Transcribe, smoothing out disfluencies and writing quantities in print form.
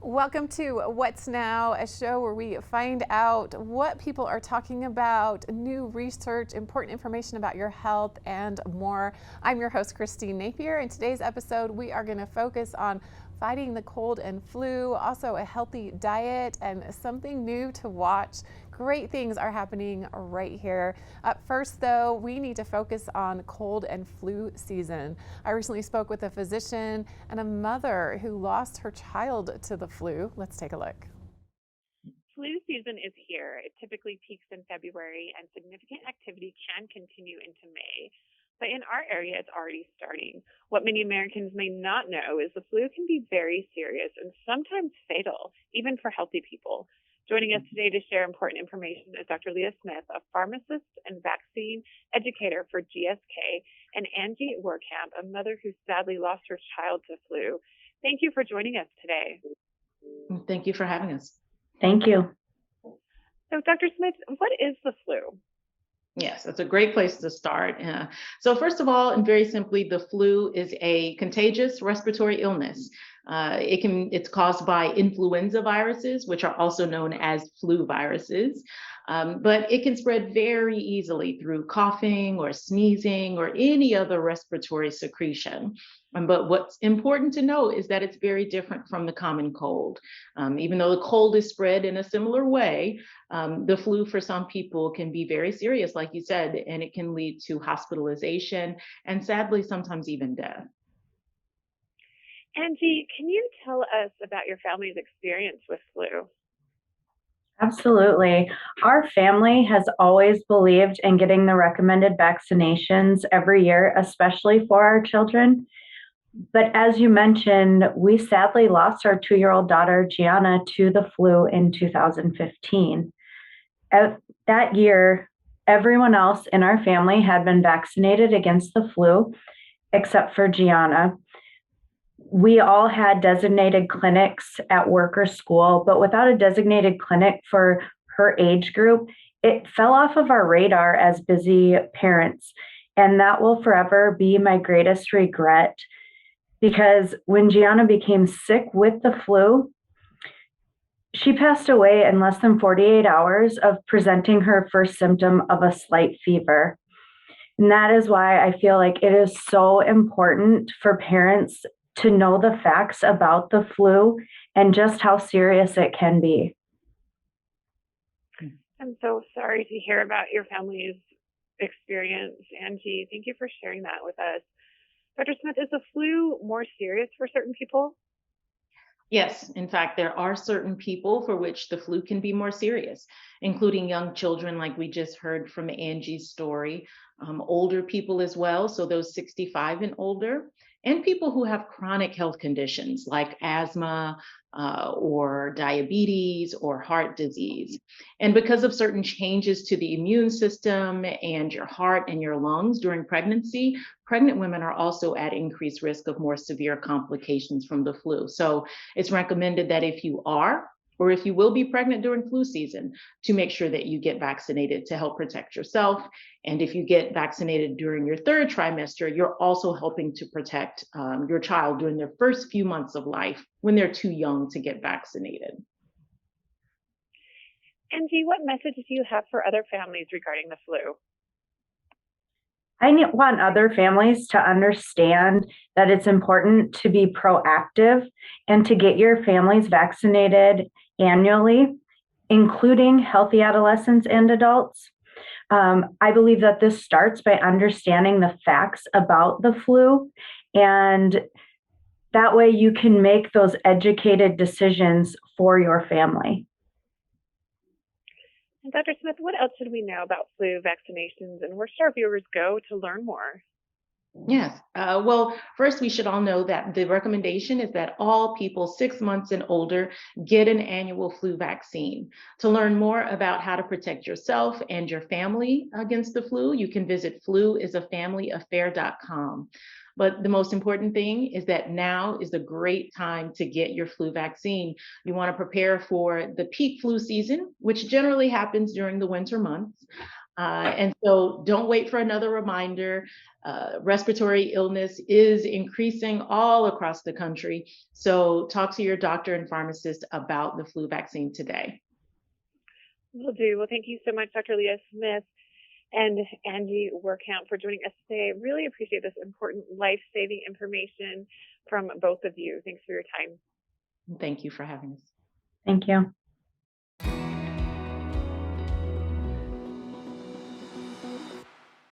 Welcome to What's Now, a show where we find out what people are talking about, new research, important information about your health, and more. I'm your host, Christine Napier. In today's episode, we are going to focus on fighting the cold and flu, also a healthy diet, and something new to watch. Great things are happening right here. Up first, though, we need to focus on cold and flu season. I recently spoke with a physician and a mother who lost her child to the flu. Let's take a look. Flu season is here. It typically peaks in February, and significant activity can continue into May. But in our area, it's already starting. What many Americans may not know is the flu can be very serious and sometimes fatal, even for healthy people. Joining us today to share important information is Dr. Leah Smith, a pharmacist and vaccine educator for GSK, and Angie Wehrkamp, a mother who sadly lost her child to flu. Thank you for joining us today. Thank you for having us. Thank you. So, Dr. Smith, what is the flu? Yes, that's a great place to start. So first of all, and very simply, the flu is a contagious respiratory illness. It's caused by influenza viruses, which are also known as flu viruses. But it can spread very easily through coughing or sneezing or any other respiratory secretion. But what's important to know is that it's very different from the common cold. Even though the cold is spread in a similar way, the flu for some people can be very serious, like you said, and it can lead to hospitalization and sadly, sometimes even death. Angie, can you tell us about your family's experience with flu? Absolutely. Our family has always believed in getting the recommended vaccinations every year, especially for our children. But as you mentioned, we sadly lost our 2-year-old daughter, Gianna, to the flu in 2015. That year, everyone else in our family had been vaccinated against the flu, except for Gianna. We all had designated clinics at work or school, but without a designated clinic for her age group, it fell off of our radar as busy parents. And that will forever be my greatest regret, because when Gianna became sick with the flu, she passed away in less than 48 hours of presenting her first symptom of a slight fever. And that is why I feel like it is so important for parents to know the facts about the flu and just how serious it can be. I'm so sorry to hear about your family's experience, Angie. Thank you for sharing that with us. Dr. Smith, is the flu more serious for certain people? Yes, in fact, there are certain people for which the flu can be more serious, including young children, like we just heard from Angie's story, older people as well, so those 65 and older, and people who have chronic health conditions like asthma or diabetes or heart disease. And because of certain changes to the immune system and your heart and your lungs during pregnancy, pregnant women are also at increased risk of more severe complications from the flu. So it's recommended that if you are or if you will be pregnant during flu season, to make sure that you get vaccinated to help protect yourself. And if you get vaccinated during your third trimester, you're also helping to protect your child during their first few months of life when they're too young to get vaccinated. Angie, what message do you have for other families regarding the flu? I want other families to understand that it's important to be proactive and to get your families vaccinated annually, including healthy adolescents and adults. I believe that this starts by understanding the facts about the flu, and that way you can make those educated decisions for your family. And Dr. Smith, what else should we know about flu vaccinations, and where should our viewers go to learn more? Yes. Well, first, we should all know that the recommendation is that all people 6 months and older get an annual flu vaccine. To learn more about how to protect yourself and your family against the flu, you can visit fluisafamilyaffair.com. But the most important thing is that now is a great time to get your flu vaccine. You want to prepare for the peak flu season, which generally happens during the winter months. And so don't wait for another reminder. Respiratory illness is increasing all across the country. So talk to your doctor and pharmacist about the flu vaccine today. Will do. Well, thank you so much, Dr. Leah Smith and Angie Wehrkamp, for joining us today. Really appreciate this important life-saving information from both of you. Thanks for your time. Thank you for having us. Thank you.